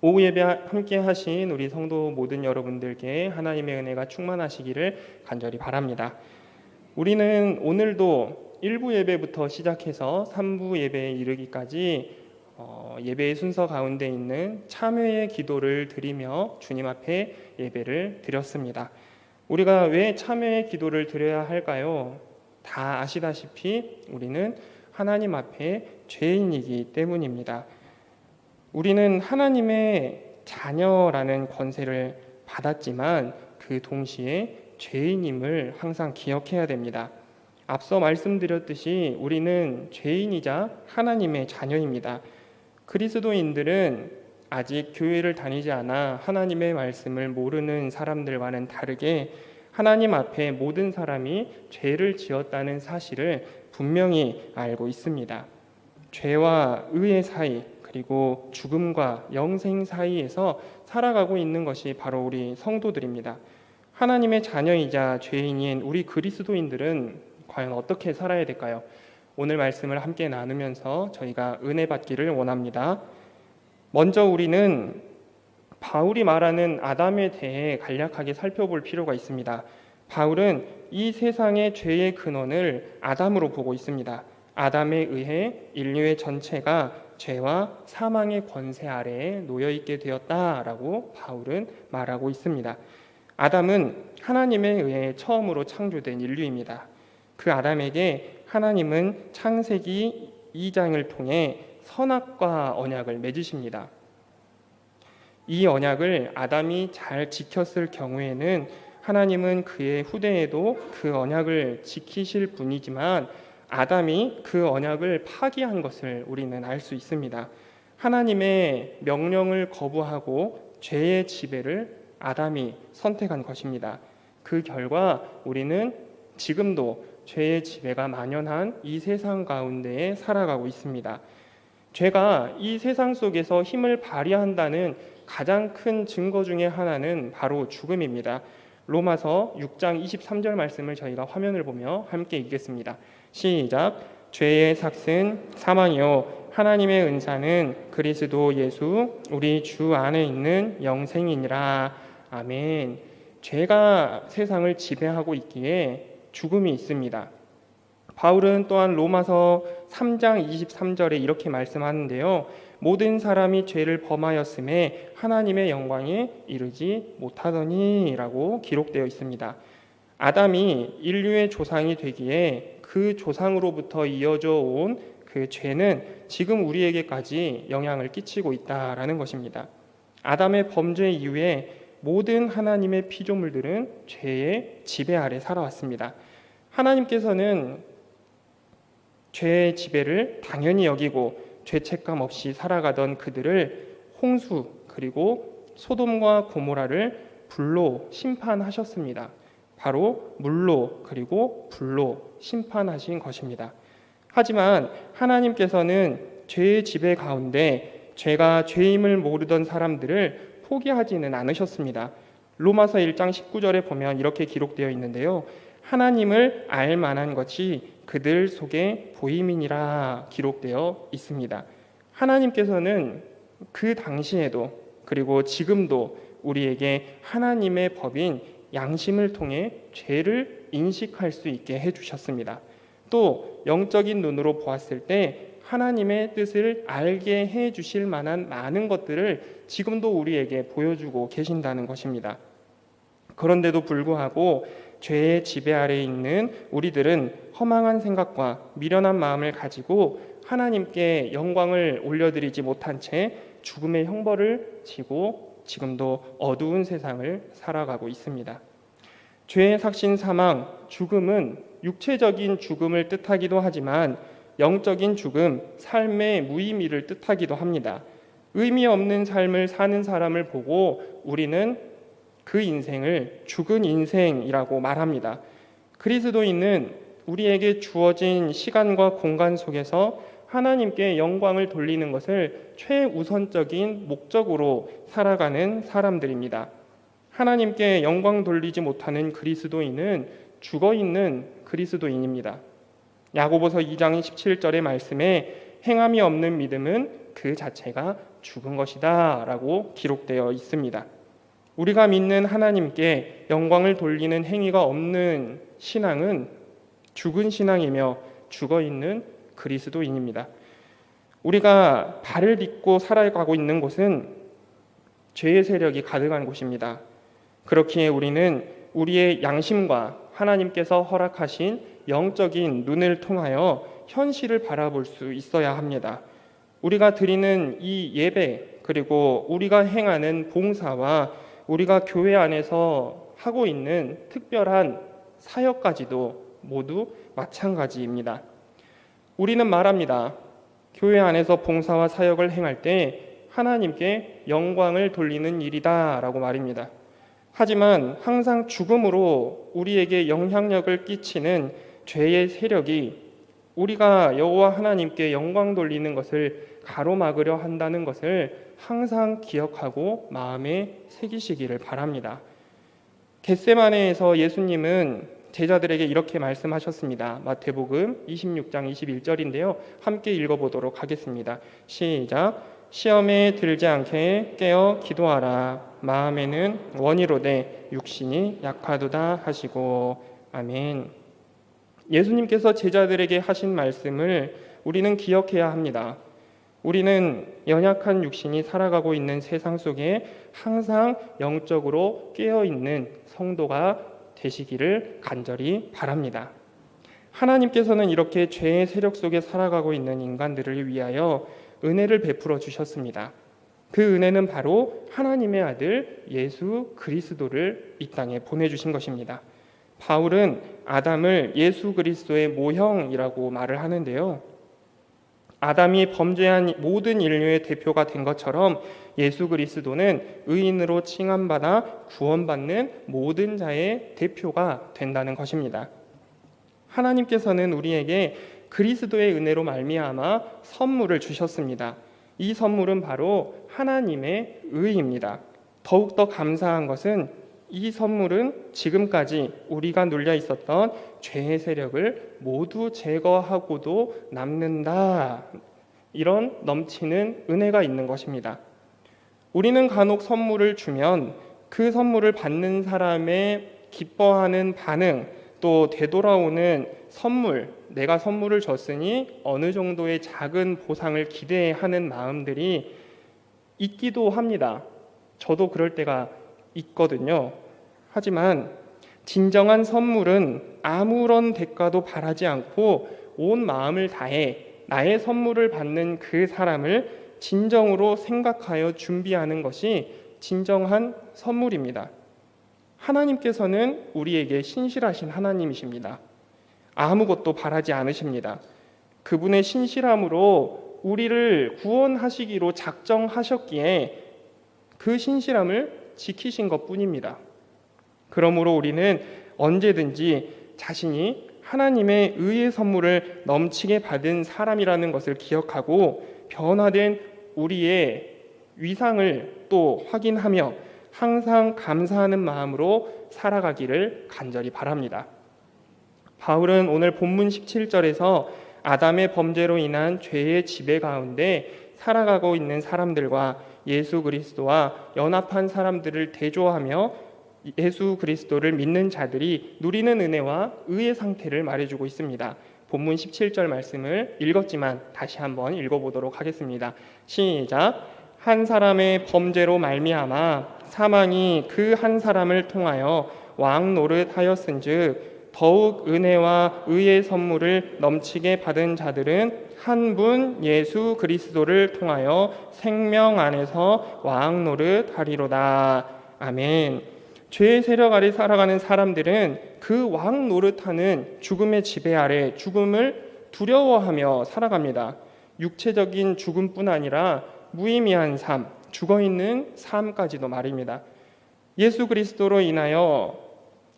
오후 예배 함께 하신 우리 성도 모든 여러분들께 하나님의 은혜가 충만하시기를 간절히 바랍니다. 우리는 오늘도 1부 예배부터 시작해서 3부 예배에 이르기까지 예배의 순서 가운데 있는 참회의 기도를 드리며 주님 앞에 예배를 드렸습니다. 우리가 왜 참회의 기도를 드려야 할까요? 다 아시다시피 우리는 하나님 앞에 죄인이기 때문입니다. 우리는 하나님의 자녀라는 권세를 받았지만 그 동시에 죄인임을 항상 기억해야 됩니다. 앞서 말씀드렸듯이 우리는 죄인이자 하나님의 자녀입니다. 그리스도인들은 아직 교회를 다니지 않아 하나님의 말씀을 모르는 사람들과는 다르게 하나님 앞에 모든 사람이 죄를 지었다는 사실을 분명히 알고 있습니다. 죄와 의의 사이, 그리고 죽음과 영생 사이에서 살아가고 있는 것이 바로 우리 성도들입니다. 하나님의 자녀이자 죄인인 우리 그리스도인들은 과연 어떻게 살아야 될까요? 오늘 말씀을 함께 나누면서 저희가 은혜 받기를 원합니다. 먼저 우리는 바울이 말하는 아담에 대해 간략하게 살펴볼 필요가 있습니다. 바울은 이 세상의 죄의 근원을 아담으로 보고 있습니다. 아담에 의해 인류의 전체가 죄와 사망의 권세 아래에 놓여 있게 되었다라고 바울은 말하고 있습니다. 아담은 하나님에 의해 처음으로 창조된 인류입니다. 그 아담에게 하나님은 창세기 2장을 통해 선악과 언약을 맺으십니다. 이 언약을 아담이 잘 지켰을 경우에는 하나님은 그의 후대에도 그 언약을 지키실 분이지만 아담이 그 언약을 파기한 것을 우리는 알 수 있습니다. 하나님의 명령을 거부하고 죄의 지배를 아담이 선택한 것입니다. 그 결과 우리는 지금도 죄의 지배가 만연한 이 세상 가운데에 살아가고 있습니다. 죄가 이 세상 속에서 힘을 발휘한다는 가장 큰 증거 중에 하나는 바로 죽음입니다. 로마서 6장 23절 말씀을 저희가 화면을 보며 함께 읽겠습니다. 시작. 죄의 삭은 사망이요 하나님의 은사는 그리스도 예수 우리 주 안에 있는 영생이니라. 아멘. 죄가 세상을 지배하고 있기에 죽음이 있습니다. 바울은 또한 로마서 3장 23절에 이렇게 말씀하는데요. 모든 사람이 죄를 범하였음에 하나님의 영광에 이르지 못하더니 라고 기록되어 있습니다. 아담이 인류의 조상이 되기에 그 조상으로부터 이어져 온 그 죄는 지금 우리에게까지 영향을 끼치고 있다라는 것입니다. 아담의 범죄 이후에 모든 하나님의 피조물들은 죄의 지배 아래 살아왔습니다. 하나님께서는 죄의 지배를 당연히 여기고 죄책감 없이 살아가던 그들을 홍수 그리고 소돔과 고모라를 불로 심판하셨습니다. 바로 물로 그리고 불로 심판하신 것입니다. 하지만 하나님께서는 죄의 지배 가운데 죄가 죄임을 모르던 사람들을 포기하지는 않으셨습니다. 로마서 1장 19절에 보면 이렇게 기록되어 있는데요. 하나님을 알 만한 것이 그들 속에 보임이니라 기록되어 있습니다. 하나님께서는 그 당시에도 그리고 지금도 우리에게 하나님의 법인 양심을 통해 죄를 인식할 수 있게 해주셨습니다. 또 영적인 눈으로 보았을 때 하나님의 뜻을 알게 해주실 만한 많은 것들을 지금도 우리에게 보여주고 계신다는 것입니다. 그런데도 불구하고 죄의 지배 아래에 있는 우리들은 허망한 생각과 미련한 마음을 가지고 하나님께 영광을 올려드리지 못한 채 죽음의 형벌을 지고 지금도 어두운 세상을 살아가고 있습니다. 죄의 삭신 사망, 죽음은 육체적인 죽음을 뜻하기도 하지만 영적인 죽음, 삶의 무의미를 뜻하기도 합니다. 의미 없는 삶을 사는 사람을 보고 우리는 그 인생을 죽은 인생이라고 말합니다. 그리스도인은 우리에게 주어진 시간과 공간 속에서 하나님께 영광을 돌리는 것을 최우선적인 목적으로 살아가는 사람들입니다. 하나님께 영광 돌리지 못하는 그리스도인은 죽어있는 그리스도인입니다. 야고보서 2장 17절의 말씀에 행함이 없는 믿음은 그 자체가 죽은 것이다 라고 기록되어 있습니다. 우리가 믿는 하나님께 영광을 돌리는 행위가 없는 신앙은 죽은 신앙이며 죽어있는 그리스도인입니다. 우리가 발을 딛고 살아가고 있는 곳은 죄의 세력이 가득한 곳입니다. 그렇기에 우리는 우리의 양심과 하나님께서 허락하신 영적인 눈을 통하여 현실을 바라볼 수 있어야 합니다. 우리가 드리는 이 예배, 그리고 우리가 행하는 봉사와 우리가 교회 안에서 하고 있는 특별한 사역까지도 모두 마찬가지입니다. 우리는 말합니다. 교회 안에서 봉사와 사역을 행할 때 하나님께 영광을 돌리는 일이다 라고 말입니다. 하지만 항상 죽음으로 우리에게 영향력을 끼치는 죄의 세력이 우리가 여호와 하나님께 영광 돌리는 것을 가로막으려 한다는 것을 항상 기억하고 마음에 새기시기를 바랍니다. 겟세마네에서 예수님은 제자들에게 이렇게 말씀하셨습니다. 마태복음 26장 21절인데요. 함께 읽어보도록 하겠습니다. 시작. 시험에 들지 않게 깨어 기도하라. 마음에는 원이로되 육신이 약하도다 하시고. 아멘. 예수님께서 제자들에게 하신 말씀을 우리는 기억해야 합니다. 우리는 연약한 육신이 살아가고 있는 세상 속에 항상 영적으로 깨어있는 성도가 되시기를 간절히 바랍니다. 하나님께서는 이렇게 죄의 세력 속에 살아가고 있는 인간들을 위하여 은혜를 베풀어 주셨습니다. 그 은혜는 바로 하나님의 아들 예수 그리스도를 이 땅에 보내주신 것입니다. 바울은 아담을 예수 그리스도의 모형이라고 말을 하는데요. 아담이 범죄한 모든 인류의 대표가 된 것처럼 예수 그리스도는 의인으로 칭함받아 구원받는 모든 자의 대표가 된다는 것입니다. 하나님께서는 우리에게 그리스도의 은혜로 말미암아 선물을 주셨습니다. 이 선물은 바로 하나님의 의입니다. 더욱더 감사한 것은 이 선물은 지금까지 우리가 눌려 있었던 죄의 세력을 모두 제거하고도 남는다. 이런 넘치는 은혜가 있는 것입니다. 우리는 간혹 선물을 주면 그 선물을 받는 사람의 기뻐하는 반응, 또 되돌아오는 선물, 내가 선물을 줬으니 어느 정도의 작은 보상을 기대하는 마음들이 있기도 합니다. 저도 그럴 때가 있거든요. 하지만 진정한 선물은 아무런 대가도 바라지 않고 온 마음을 다해 나의 선물을 받는 그 사람을 진정으로 생각하여 준비하는 것이 진정한 선물입니다. 하나님께서는 우리에게 신실하신 하나님이십니다. 아무것도 바라지 않으십니다. 그분의 신실함으로 우리를 구원하시기로 작정하셨기에 그 신실함을 지키신 것뿐입니다. 그러므로 우리는 언제든지 자신이 하나님의 의의 선물을 넘치게 받은 사람이라는 것을 기억하고 변화된 우리의 위상을 또 확인하며 항상 감사하는 마음으로 살아가기를 간절히 바랍니다. 바울은 오늘 본문 17절에서 아담의 범죄로 인한 죄의 지배 가운데 살아가고 있는 사람들과 예수 그리스도와 연합한 사람들을 대조하며 예수 그리스도를 믿는 자들이 누리는 은혜와 의의 상태를 말해주고 있습니다. 본문 17절 말씀을 읽었지만 다시 한번 읽어보도록 하겠습니다. 시작. 한 사람의 범죄로 말미암아 사망이 그 한 사람을 통하여 왕 노릇하였은즉 더욱 은혜와 의의 선물을 넘치게 받은 자들은 한 분 예수 그리스도를 통하여 생명 안에서 왕 노릇하리로다. 아멘. 죄의 세력 아래 살아가는 사람들은 그 왕 노릇하는 죽음의 지배 아래 죽음을 두려워하며 살아갑니다. 육체적인 죽음뿐 아니라 무의미한 삶, 죽어있는 삶까지도 말입니다. 예수 그리스도로 인하여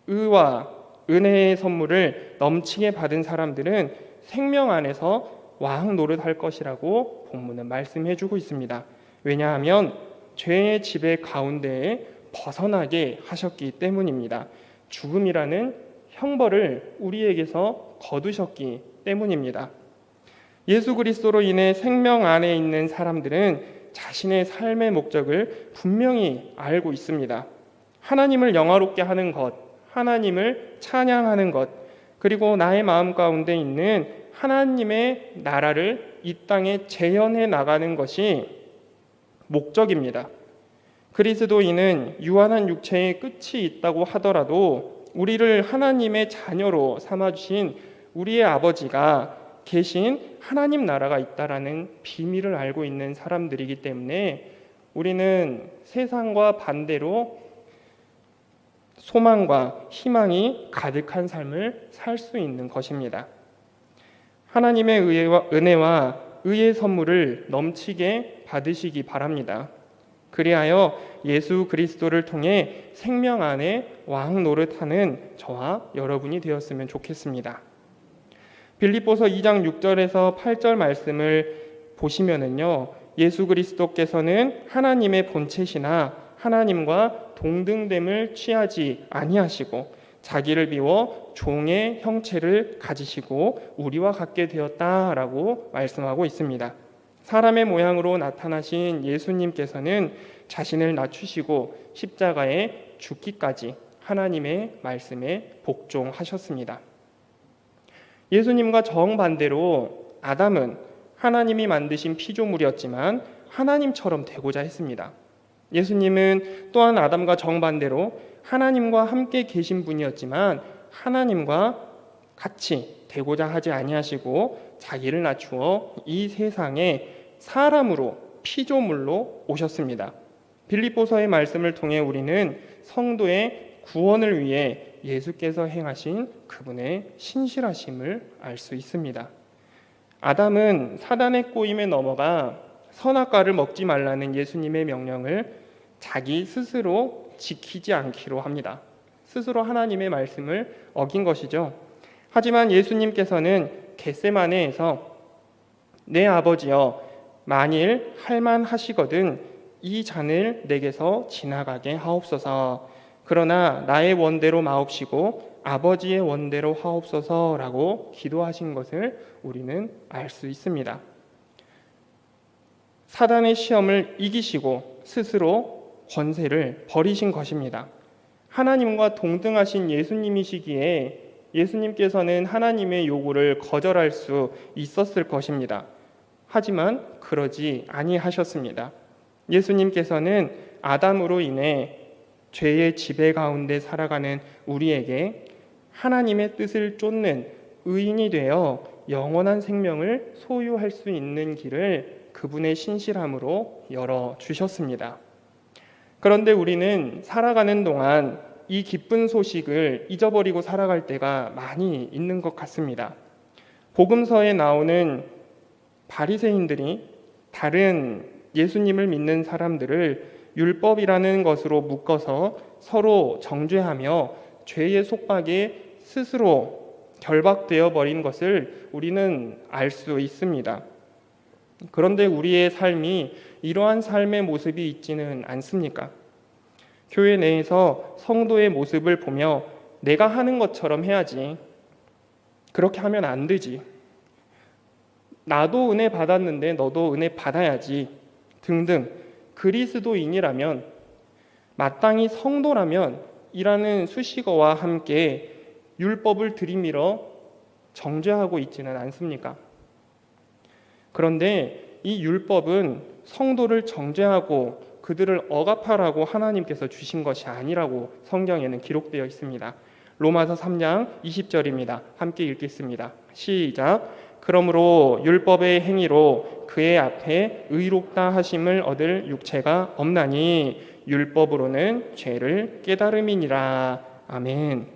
의와 은혜의 선물을 넘치게 받은 사람들은 생명 안에서 왕 노릇할 것이라고 본문은 말씀해주고 있습니다. 왜냐하면 죄의 지배 가운데에 벗어나게 하셨기 때문입니다. 죽음이라는 형벌을 우리에게서 거두셨기 때문입니다. 예수 그리스도로 인해 생명 안에 있는 사람들은 자신의 삶의 목적을 분명히 알고 있습니다. 하나님을 영화롭게 하는 것, 하나님을 찬양하는 것, 그리고 나의 마음 가운데 있는 하나님의 나라를 이 땅에 재현해 나가는 것이 목적입니다. 그리스도인은 유한한 육체의 끝이 있다고 하더라도 우리를 하나님의 자녀로 삼아주신 우리의 아버지가 계신 하나님 나라가 있다라는 비밀을 알고 있는 사람들이기 때문에 우리는 세상과 반대로 소망과 희망이 가득한 삶을 살 수 있는 것입니다. 하나님의 은혜와 의의 선물을 넘치게 받으시기 바랍니다. 그리하여 예수 그리스도를 통해 생명 안에 왕 노릇하는 저와 여러분이 되었으면 좋겠습니다. 빌립보서 2장 6절에서 8절 말씀을 보시면은요, 예수 그리스도께서는 하나님의 본체시나 하나님과 동등됨을 취하지 아니하시고 자기를 비워 종의 형체를 가지시고 우리와 같게 되었다라고 말씀하고 있습니다. 사람의 모양으로 나타나신 예수님께서는 자신을 낮추시고 십자가에 죽기까지 하나님의 말씀에 복종하셨습니다. 예수님과 정반대로 아담은 하나님이 만드신 피조물이었지만 하나님처럼 되고자 했습니다. 예수님은 또한 아담과 정반대로 하나님과 함께 계신 분이었지만 하나님과 같이 되고자 하지 아니하시고 자기를 낮추어 이 세상에 사람으로 피조물로 오셨습니다. 빌립보서의 말씀을 통해 우리는 성도의 구원을 위해 예수께서 행하신 그분의 신실하심을 알 수 있습니다. 아담은 사단의 꼬임에 넘어가 선악과를 먹지 말라는 예수님의 명령을 자기 스스로 지키지 않기로 합니다. 스스로 하나님의 말씀을 어긴 것이죠. 하지만 예수님께서는 겟세마네에서 내 아버지여 만일 할만하시거든 이 잔을 내게서 지나가게 하옵소서. 그러나 나의 원대로 마옵시고 아버지의 원대로 하옵소서라고 기도하신 것을 우리는 알 수 있습니다. 사단의 시험을 이기시고 스스로 권세를 버리신 것입니다. 하나님과 동등하신 예수님이시기에 예수님께서는 하나님의 요구를 거절할 수 있었을 것입니다. 하지만 그러지 아니하셨습니다. 예수님께서는 아담으로 인해 죄의 지배 가운데 살아가는 우리에게 하나님의 뜻을 쫓는 의인이 되어 영원한 생명을 소유할 수 있는 길을 그분의 신실함으로 열어주셨습니다. 그런데 우리는 살아가는 동안 이 기쁜 소식을 잊어버리고 살아갈 때가 많이 있는 것 같습니다. 복음서에 나오는 바리새인들이 다른 예수님을 믿는 사람들을 율법이라는 것으로 묶어서 서로 정죄하며 죄의 속박에 스스로 결박되어 버린 것을 우리는 알 수 있습니다. 그런데 우리의 삶이 이러한 삶의 모습이 있지는 않습니까? 교회 내에서 성도의 모습을 보며 내가 하는 것처럼 해야지, 그렇게 하면 안 되지, 나도 은혜 받았는데 너도 은혜 받아야지 등등, 그리스도인이라면 마땅히 성도라면 이라는 수식어와 함께 율법을 들이밀어 정죄하고 있지는 않습니까? 그런데 이 율법은 성도를 정죄하고 그들을 억압하라고 하나님께서 주신 것이 아니라고 성경에는 기록되어 있습니다. 로마서 3장 20절입니다. 함께 읽겠습니다. 시작. 그러므로 율법의 행위로 그의 앞에 의롭다 하심을 얻을 육체가 없나니 율법으로는 죄를 깨달음이니라. 아멘.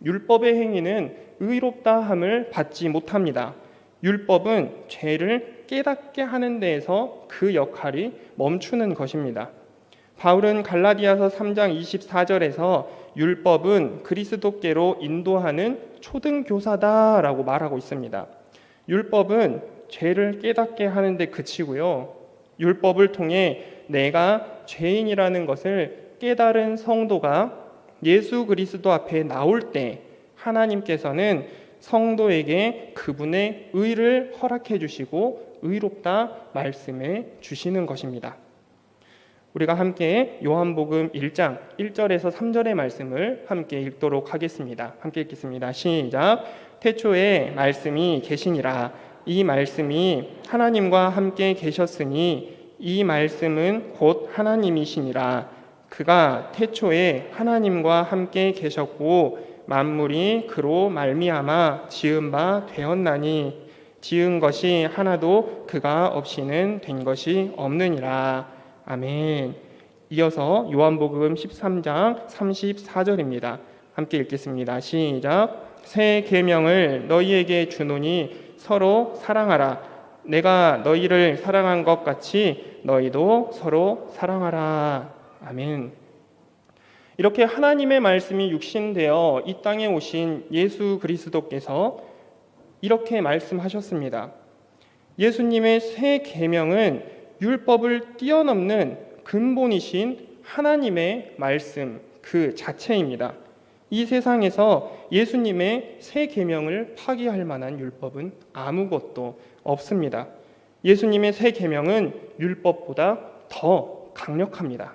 율법의 행위는 의롭다 함을 받지 못합니다. 율법은 죄를 깨닫게 하는 데에서 그 역할이 멈추는 것입니다. 바울은 갈라디아서 3장 24절에서 율법은 그리스도께로 인도하는 초등교사다라고 말하고 있습니다. 율법은 죄를 깨닫게 하는 데 그치고요. 율법을 통해 내가 죄인이라는 것을 깨달은 성도가 예수 그리스도 앞에 나올 때 하나님께서는 성도에게 그분의 의를 허락해 주시고 의롭다 말씀해 주시는 것입니다. 우리가 함께 요한복음 1장 1절에서 3절의 말씀을 함께 읽도록 하겠습니다. 함께 읽겠습니다. 시작. 태초에 말씀이 계시니라. 이 말씀이 하나님과 함께 계셨으니 이 말씀은 곧 하나님이시니라. 그가 태초에 하나님과 함께 계셨고 만물이 그로 말미암아 지은 바 되었나니 지은 것이 하나도 그가 없이는 된 것이 없느니라. 아멘. 이어서 요한복음 13장 34절입니다. 함께 읽겠습니다. 시작. 새 계명을 너희에게 주노니 서로 사랑하라. 내가 너희를 사랑한 것 같이 너희도 서로 사랑하라. 아멘. 이렇게 하나님의 말씀이 육신되어 이 땅에 오신 예수 그리스도께서 이렇게 말씀하셨습니다. 예수님의 새 계명은 율법을 뛰어넘는 근본이신 하나님의 말씀 그 자체입니다. 이 세상에서 예수님의 새 계명을 파기할 만한 율법은 아무것도 없습니다. 예수님의 새 계명은 율법보다 더 강력합니다.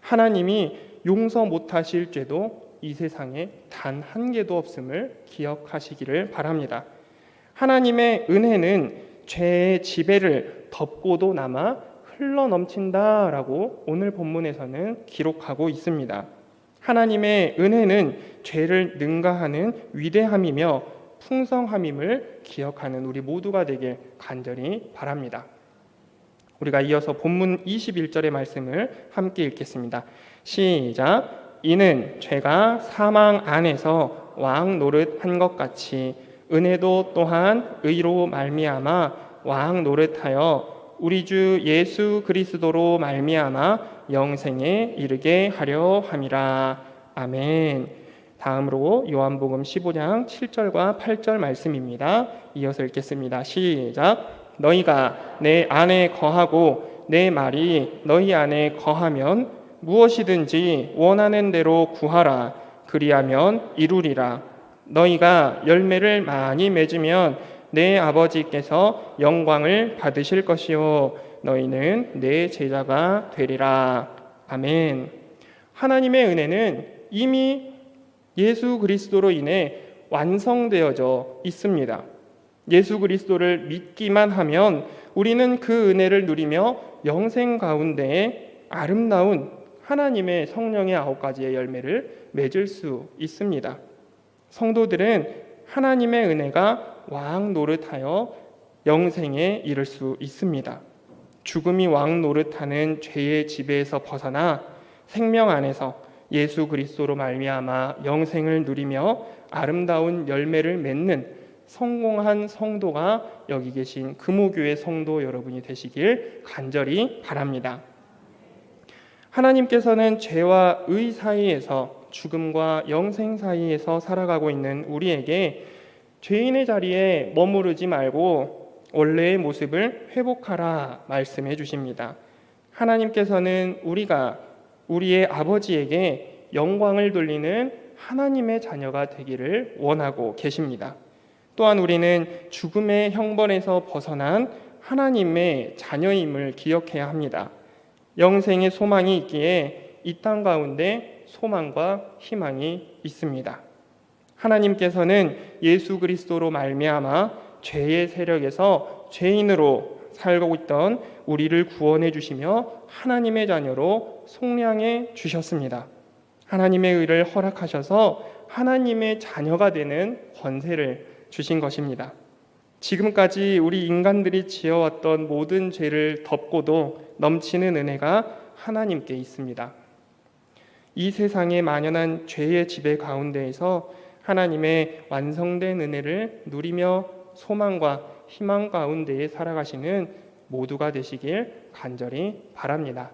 하나님이 용서 못하실 죄도 이 세상에 단 한 개도 없음을 기억하시기를 바랍니다. 하나님의 은혜는 죄의 지배를 덮고도 남아 흘러넘친다라고 오늘 본문에서는 기록하고 있습니다. 하나님의 은혜는 죄를 능가하는 위대함이며 풍성함임을 기억하는 우리 모두가 되길 간절히 바랍니다. 우리가 이어서 본문 21절의 말씀을 함께 읽겠습니다. 시작. 이는 죄가 사망 안에서 왕 노릇한 것 같이 은혜도 또한 의로 말미암아 왕 노릇하여 우리 주 예수 그리스도로 말미암아 영생에 이르게 하려 함이라. 아멘. 다음으로 요한복음 15장 7절과 8절 말씀입니다. 이어서 읽겠습니다. 시작. 너희가 내 안에 거하고 내 말이 너희 안에 거하면 무엇이든지 원하는 대로 구하라. 그리하면 이루리라. 너희가 열매를 많이 맺으면 내 아버지께서 영광을 받으실 것이요 너희는 내 제자가 되리라. 아멘. 하나님의 은혜는 이미 예수 그리스도로 인해 완성되어져 있습니다. 예수 그리스도를 믿기만 하면 우리는 그 은혜를 누리며 영생 가운데에 아름다운 하나님의 성령의 9가지의 열매를 맺을 수 있습니다. 성도들은 하나님의 은혜가 왕 노릇하여 영생에 이를 수 있습니다. 죽음이 왕 노릇하는 죄의 지배에서 벗어나 생명 안에서 예수 그리스도로 말미암아 영생을 누리며 아름다운 열매를 맺는 성공한 성도가 여기 계신 금호교회 성도 여러분이 되시길 간절히 바랍니다. 하나님께서는 죄와 의 사이에서 죽음과 영생 사이에서 살아가고 있는 우리에게 죄인의 자리에 머무르지 말고 원래의 모습을 회복하라 말씀해 주십니다. 하나님께서는 우리가 우리의 아버지에게 영광을 돌리는 하나님의 자녀가 되기를 원하고 계십니다. 또한 우리는 죽음의 형벌에서 벗어난 하나님의 자녀임을 기억해야 합니다. 영생의 소망이 있기에 이 땅 가운데 소망과 희망이 있습니다. 하나님께서는 예수 그리스도로 말미암아 죄의 세력에서 죄인으로 살고 있던 우리를 구원해 주시며 하나님의 자녀로 속량해 주셨습니다. 하나님의 의를 허락하셔서 하나님의 자녀가 되는 권세를 주신 것입니다. 지금까지 우리 인간들이 지어왔던 모든 죄를 덮고도 넘치는 은혜가 하나님께 있습니다. 이 세상에 만연한 죄의 지배 가운데에서 하나님의 완성된 은혜를 누리며 소망과 희망 가운데에 살아가시는 모두가 되시길 간절히 바랍니다.